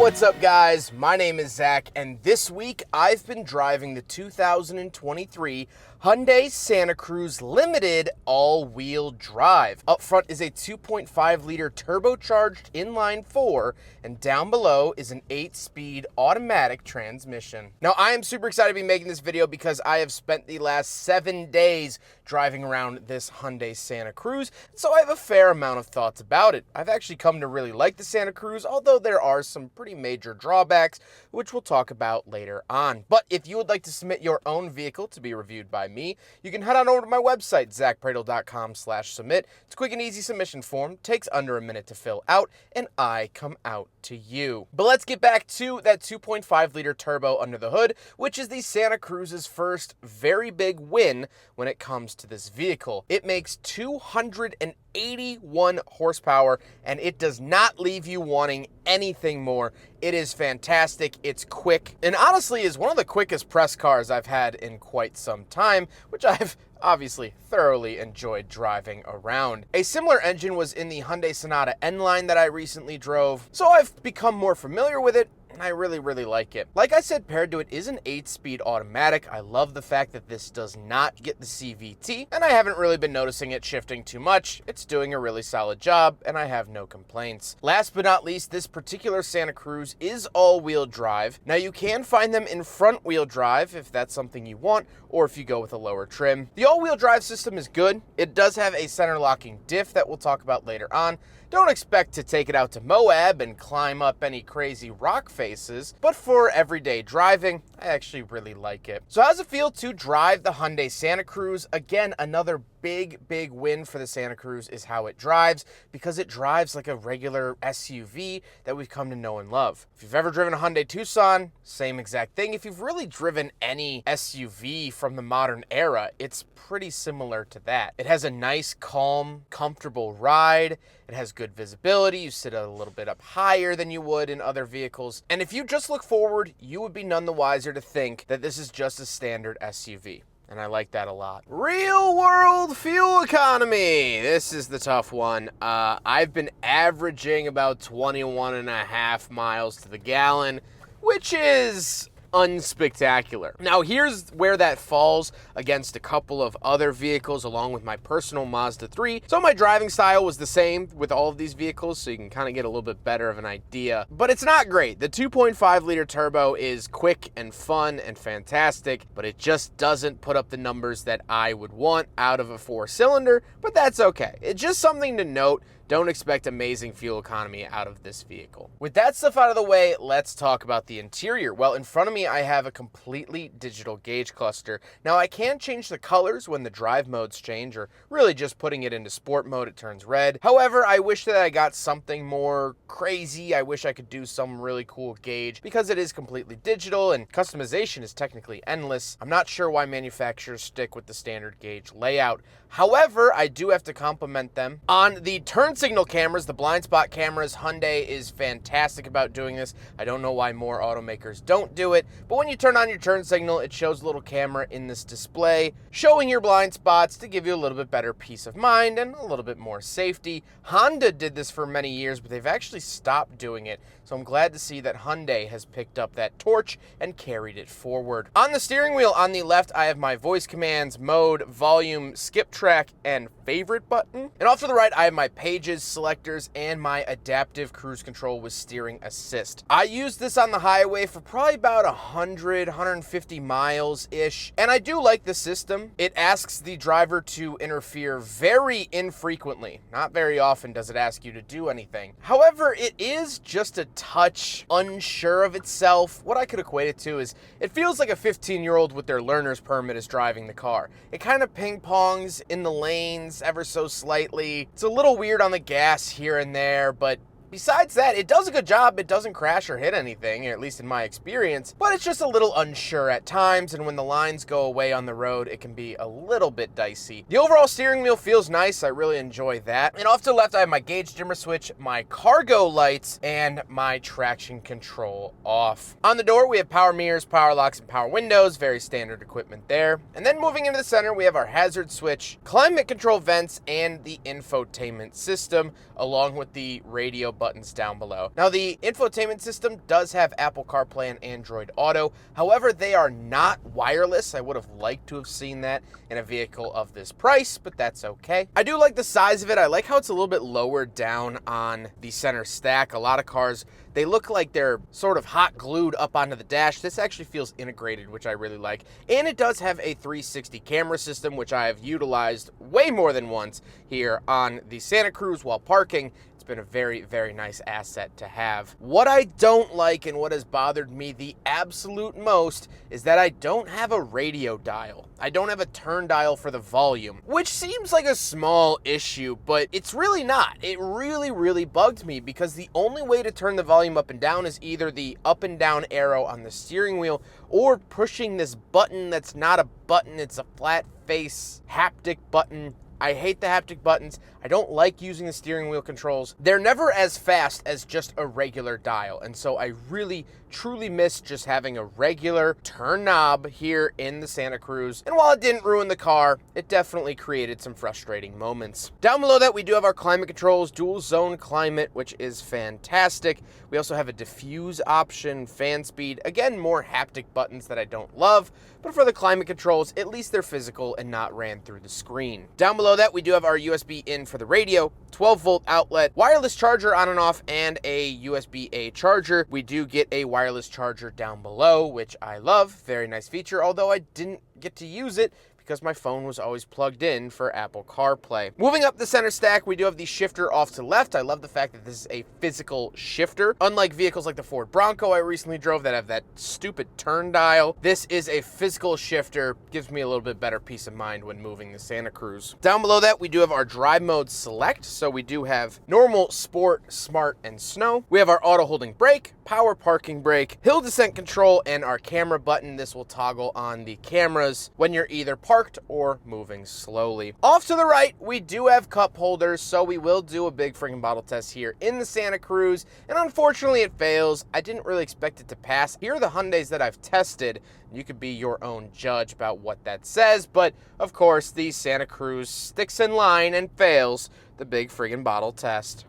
what's up guys? My name is Zach, and this week I've been driving the 2023 Hyundai Santa Cruz Limited all-wheel drive. Up front is a 2.5-liter turbocharged inline-4, and down below is an 8-speed automatic transmission. Now I am super excited to be making this video because I have spent the last 7 days driving around this Hyundai Santa Cruz, so I have a fair amount of thoughts about it. I've actually come to really like the Santa Cruz, although there are some pretty major drawbacks, which we'll talk about later on. But if you would like to submit your own vehicle to be reviewed by me, you can head on over to my website, zackpradel.com/submit. It's a quick and easy submission form, takes under a minute to fill out, and I come out to you. But let's get back to that 2.5-liter turbo under the hood, which is the Santa Cruz's first very big win when it comes to this vehicle. It makes 281 horsepower, and it does not leave you wanting anything more. It is fantastic, it's quick, and honestly is one of the quickest press cars I've had in quite some time, which I've obviously thoroughly enjoyed driving around. A similar engine was in the Hyundai Sonata N-Line that I recently drove, so I've become more familiar with it, and I really like it. Like I said, paired to it is an 8-speed automatic. I love the fact that this does not get the CVT, and I haven't really been noticing it shifting too much. It's doing a really solid job, and I have no complaints. Last but not least, this particular Santa Cruz is all-wheel drive. Now you can find them in front-wheel drive if that's something you want, or if you go with a lower trim. The all-wheel drive system is good. It does have a center-locking diff that we'll talk about later on. Don't expect to take it out to Moab and climb up any crazy rock faces, but for everyday driving, I actually really like it. So how does it feel to drive the Hyundai Santa Cruz? Again, another big win for the Santa Cruz is how it drives, because it drives like a regular SUV that we've come to know and love. If you've ever driven a Hyundai Tucson, same exact thing. If you've really driven any SUV from the modern era, it's pretty similar to that. It has a nice, calm, comfortable ride. It has good visibility. You sit a little bit up higher than you would in other vehicles. And if you just look forward, you would be none the wiser to think that this is just a standard SUV. And I like that a lot. Real world fuel economy. This is the tough one. I've been averaging about 21.5 miles to the gallon, which is unspectacular. Now here's where that falls against a couple of other vehicles along with my personal Mazda 3. So my driving style was the same with all of these vehicles, so you can kind of get a little bit better of an idea. But it's not great. The 2.5-liter turbo is quick and fun and fantastic, but it just doesn't put up the numbers that I would want out of a 4-cylinder, but that's okay. It's just something to note. Don't expect amazing fuel economy out of this vehicle. With that stuff out of the way, let's talk about the interior. Well, in front of me, I have a completely digital gauge cluster. Now, I can change the colors when the drive modes change, or really just putting it into sport mode, it turns red. However, I wish that I got something more crazy. I wish I could do some really cool gauge because it is completely digital and customization is technically endless. I'm not sure why manufacturers stick with the standard gauge layout. However, I do have to compliment them on the turn signal cameras, the blind spot cameras. Hyundai is fantastic about doing this. I don't know why more automakers don't do it, but when you turn on your turn signal, it shows a little camera in this display showing your blind spots to give you a little bit better peace of mind and a little bit more safety. Honda did this for many years, but they've actually stopped doing it, so I'm glad to see that Hyundai has picked up that torch and carried it forward. On the steering wheel on the left, I have my voice commands, mode, volume, skip track, and favorite button. And off to the right, I have my pages, selectors, and my adaptive cruise control with steering assist. I used this on the highway for probably about 150 miles-ish, and I do like the system. It asks the driver to interfere very infrequently. Not very often does it ask you to do anything. However, it is just a touch unsure of itself. What I could equate it to is it feels like a 15-year-old with their learner's permit is driving the car. It kind of ping-pongs in the lanes ever so slightly. It's a little weird on the gas here and there, but besides that, it does a good job. It doesn't crash or hit anything, or at least in my experience, but it's just a little unsure at times, and when the lines go away on the road, it can be a little bit dicey. The overall steering wheel feels nice. I really enjoy that. And off to the left, I have my gauge dimmer switch, my cargo lights, and my traction control off. On the door, we have power mirrors, power locks, and power windows. Very standard equipment there. And then moving into the center, we have our hazard switch, climate control vents, and the infotainment system, along with the radio buttons down below. Now, the infotainment system does have Apple CarPlay and Android Auto. However, they are not wireless. I would have liked to have seen that in a vehicle of this price, but that's okay. I do like the size of it. I like how it's a little bit lower down on the center stack. A lot of cars, they look like they're sort of hot glued up onto the dash. This actually feels integrated, which I really like. And it does have a 360 camera system, which I have utilized way more than once here on the Santa Cruz while parking. It's been a very, very nice asset to have. What I don't like and what has bothered me the absolute most is that I don't have a radio dial. I don't have a turn dial for the volume, which seems like a small issue, but it's really not. It really, really bugged me because the only way to turn the volume up and down is either the up and down arrow on the steering wheel or pushing this button that's not a button, it's a flat face haptic button. I hate the haptic buttons. I don't like using the steering wheel controls. They're never as fast as just a regular dial. And so I really, truly miss just having a regular turn knob here in the Santa Cruz. And while it didn't ruin the car, it definitely created some frustrating moments. Down below that, we do have our climate controls, dual zone climate, which is fantastic. We also have a diffuse option, fan speed. Again, more haptic buttons that I don't love. But for the climate controls, at least they're physical and not ran through the screen. Down below that, we do have our USB in for the radio, 12-volt outlet, wireless charger on and off, and a USB-A charger. We do get a wireless charger down below, which I love. Very nice feature, although I didn't get to use it because my phone was always plugged in for Apple CarPlay. Moving up the center stack, we do have the shifter off to left. I love the fact that this is a physical shifter. Unlike vehicles like the Ford Bronco I recently drove that have that stupid turn dial, this is a physical shifter. Gives me a little bit better peace of mind when moving the Santa Cruz. Down below that, we do have our drive mode select. So we do have normal, sport, smart, and snow. We have our auto holding brake, power parking brake, hill descent control, and our camera button. This will toggle on the cameras when you're either parked or moving slowly. Off to the right, we do have cup holders, so we will do a big freaking bottle test here in the Santa Cruz, and unfortunately it fails. I didn't really expect it to pass. Here are the Hyundais that I've tested. You could be your own judge about what that says, but of course the Santa Cruz sticks in line and fails the big friggin' bottle test.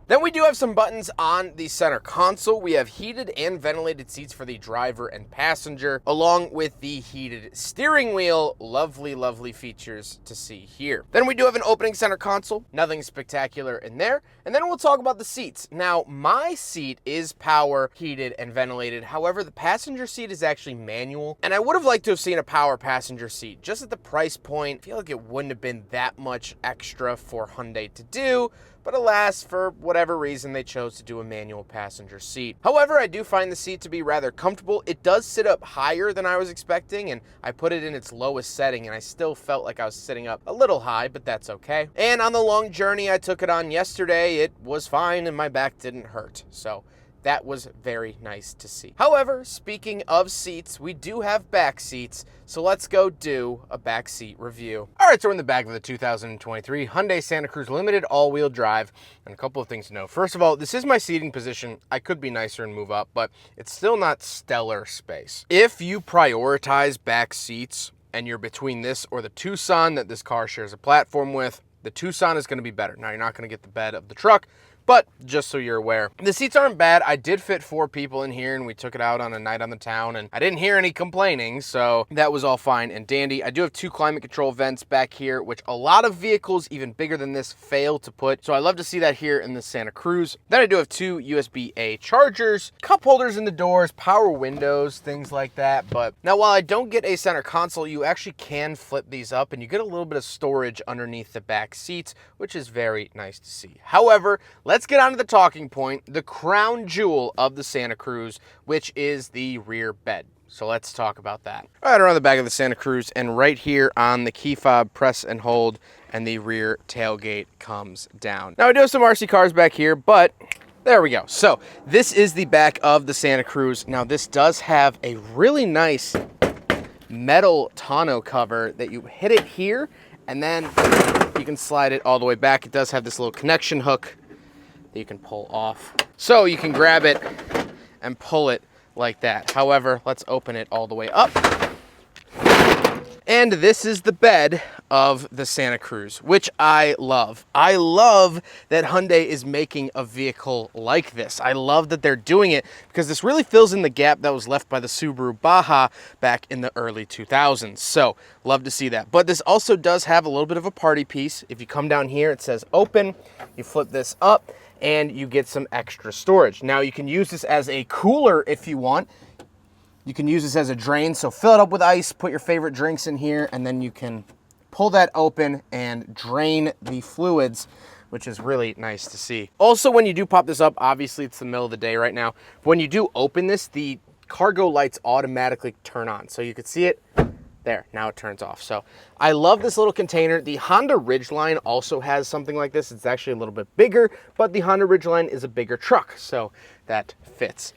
Then we do have some buttons on the center console. We have heated and ventilated seats for the driver and passenger, along with the heated steering wheel. Lovely, lovely features to see here. Then we do have an opening center console. Nothing spectacular in there. And then we'll talk about the seats. Now, my seat is power heated and ventilated. However, the passenger seat is actually manual. And I would have liked to have seen a power passenger seat. Just at the price point, I feel like it wouldn't have been that much extra for Hyundai to do. But alas, for whatever reason, they chose to do a manual passenger seat. However, I do find the seat to be rather comfortable. It does sit up higher than I was expecting, and I put it in its lowest setting, and I still felt like I was sitting up a little high, but that's okay. And on the long journey I took it on yesterday, it was fine, and my back didn't hurt. So that was very nice to see. However, speaking of seats, we do have back seats, so let's go do a back seat review. All right, so we're in the back of the 2023 Hyundai Santa Cruz Limited all-wheel drive, and a couple of things to know. First of all, this is my seating position. I could be nicer and move up, but it's still not stellar space. If you prioritize back seats and you're between this or the Tucson that this car shares a platform with, the Tucson is going to be better. Now, you're not going to get the bed of the truck, but just so you're aware, the seats aren't bad. I did fit 4 people in here, and we took it out on a night on the town, and I didn't hear any complaining, so that was all fine and dandy. I do have 2 climate control vents back here, which a lot of vehicles, even bigger than this, fail to put, so I love to see that here in the Santa Cruz. Then I do have 2 USB-A chargers, cup holders in the doors, power windows, things like that. But now, while I don't get a center console, you actually can flip these up, and you get a little bit of storage underneath the back seats, which is very nice to see. However, let's get on to the talking point, the crown jewel of the Santa Cruz, which is the rear bed. So let's talk about that. All right, around the back of the Santa Cruz, and right here on the key fob, press and hold, and the rear tailgate comes down. Now, I do have some RC cars back here, but there we go. So this is the back of the Santa Cruz. Now, this does have a really nice metal tonneau cover that you hit it here, and then you can slide it all the way back. It does have this little connection hook that you can pull off. So you can grab it and pull it like that. However, let's open it all the way up. And this is the bed of the Santa Cruz, which I love. I love that Hyundai is making a vehicle like this. I love that they're doing it because this really fills in the gap that was left by the Subaru Baja back in the early 2000s. So love to see that. But this also does have a little bit of a party piece. If you come down here, it says open, you flip this up and you get some extra storage. Now you can use this as a cooler if you want. You can use this as a drain, so fill it up with ice, put your favorite drinks in here, and then you can pull that open and drain the fluids, which is really nice to see. Also, when you do pop this up, obviously it's the middle of the day right now. When you do open this, the cargo lights automatically turn on. So you can see it there, now it turns off. So I love this little container. The Honda Ridgeline also has something like this. It's actually a little bit bigger, but the Honda Ridgeline is a bigger truck, so that fits.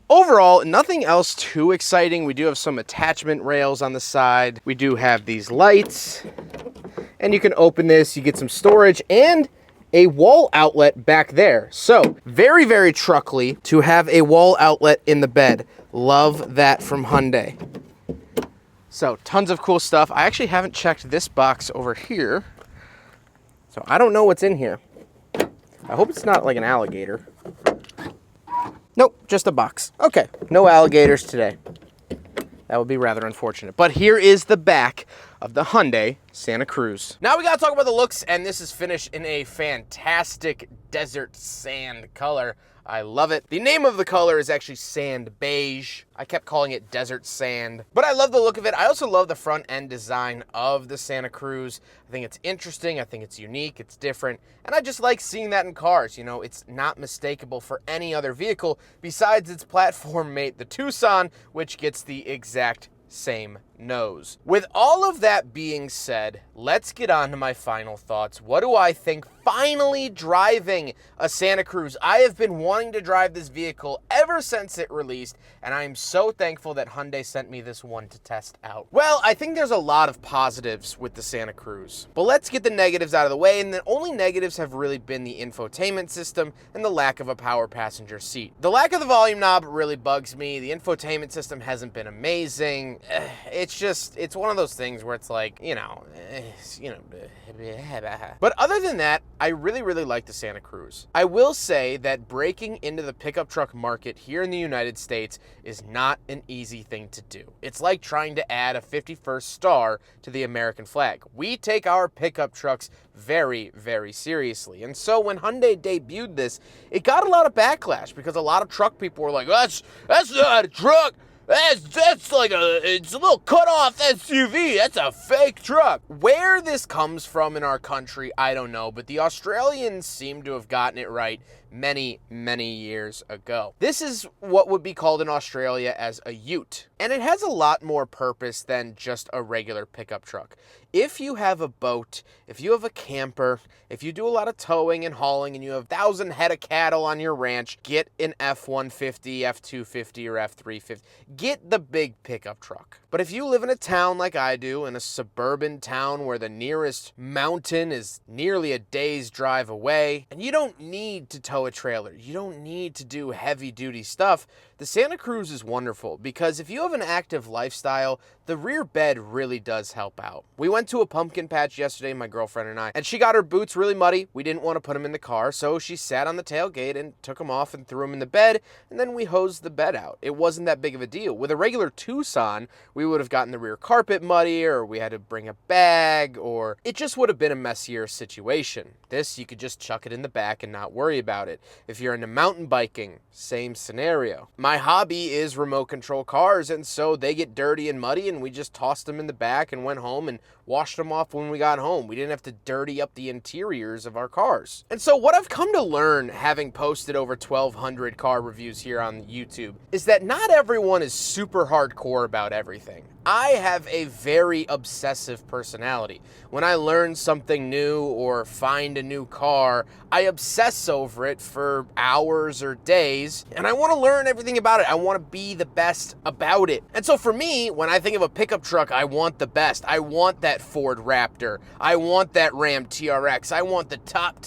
Overall, nothing else too exciting. We do have some attachment rails on the side. We do have these lights, and you can open this, you get some storage and a wall outlet back there. So very, very truckly to have a wall outlet in the bed. Love that from Hyundai. So tons of cool stuff. I actually haven't checked this box over here, so I don't know what's in here. I hope it's not like an alligator. Nope, just a box. Okay, no alligators today. That would be rather unfortunate. But here is the back of the Hyundai Santa Cruz. Now we gotta talk about the looks, and this is finished in a fantastic desert sand color. I love it. The name of the color is actually sand beige. I kept calling it desert sand, but I love the look of it. I also love the front end design of the Santa Cruz. I think it's interesting. I think it's unique. It's different. And I just like seeing that in cars. You know, it's not mistakable for any other vehicle besides its platform mate, the Tucson, which gets the exact same nose. With all of that being said, let's get on to my final thoughts. What do I think finally driving a Santa Cruz? I have been wanting to drive this vehicle ever since it released, and I am so thankful that Hyundai sent me this one to test out. Well, I think there's a lot of positives with the Santa Cruz, but let's get the negatives out of the way, and the only negatives have really been the infotainment system and the lack of a power passenger seat. The lack of the volume knob really bugs me. The infotainment system hasn't been amazing. It's one of those things where it's like, but other than that, I really like the Santa Cruz. I will say that breaking into the pickup truck market here in the United States is not an easy thing to do. It's like trying to add a 51st star to the American flag. We take our pickup trucks very, very seriously. And so when Hyundai debuted this, it got a lot of backlash because a lot of truck people were like, that's not a truck. That's like it's a little cut-off SUV. That's a fake truck. Where this comes from in our country, I don't know, but the Australians seem to have gotten it right many years ago. This is what would be called in Australia as a ute, and it has a lot more purpose than just a regular pickup truck. If you have a boat, if you have a camper, if you do a lot of towing and hauling and you have 1,000 head of cattle on your ranch, get an F-150, F-250, or F-350. Get the big pickup truck. But if you live in a town like I do, in a suburban town where the nearest mountain is nearly a day's drive away, and you don't need to tow a trailer, you don't need to do heavy-duty stuff, the Santa Cruz is wonderful because if you have an active lifestyle, the rear bed really does help out. We went to a pumpkin patch yesterday, my girlfriend and I, and she got her boots really muddy. We didn't want to put them in the car, so she sat on the tailgate and took them off and threw them in the bed, and then we hosed the bed out. It wasn't that big of a deal. With a regular Tucson, we would have gotten the rear carpet muddy, or we had to bring a bag, or it just would have been a messier situation. This, you could just chuck it in the back and not worry about it. If you're into mountain biking, same scenario. My hobby is remote control cars, and so they get dirty and muddy, and we just tossed them in the back and went home and washed them off when we got home. We didn't have to dirty up the interiors of our cars. And so what I've come to learn, having posted over 1,200 car reviews here on YouTube, is that not everyone is super hardcore about everything. I have a very obsessive personality. When I learn something new or find a new car, I obsess over it for hours or days, and I want to learn everything about it. I want to be the best about it. And so for me, when I think of a pickup truck, I want the best. I want that Ford Raptor. I want that Ram TRX. I want the top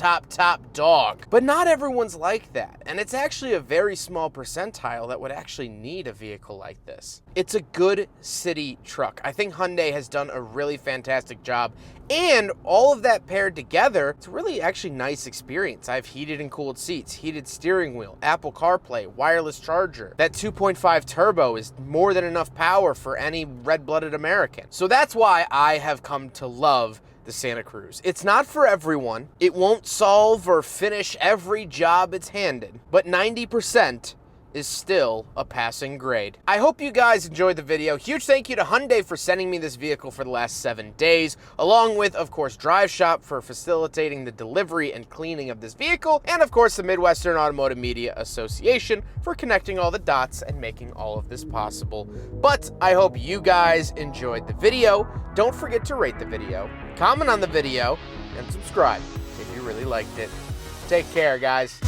dog. But not everyone's like that, and it's actually a very small percentile that would actually need a vehicle like this. It's a good city truck. I think Hyundai has done a really fantastic job. And all of that paired together, it's a really actually nice experience. I have heated and cooled seats, heated steering wheel, Apple CarPlay, wireless charger. That 2.5 turbo is more than enough power for any red-blooded American. So that's why I have come to love the Santa Cruz. It's not for everyone. It won't solve or finish every job it's handed, but 90% is still a passing grade. I hope you guys enjoyed the video. Huge thank you to Hyundai for sending me this vehicle for the last 7 days, along with, of course, Drive Shop for facilitating the delivery and cleaning of this vehicle, and of course, the Midwestern Automotive Media Association for connecting all the dots and making all of this possible. But I hope you guys enjoyed the video. Don't forget to rate the video, comment on the video, and subscribe if you really liked it. Take care, guys.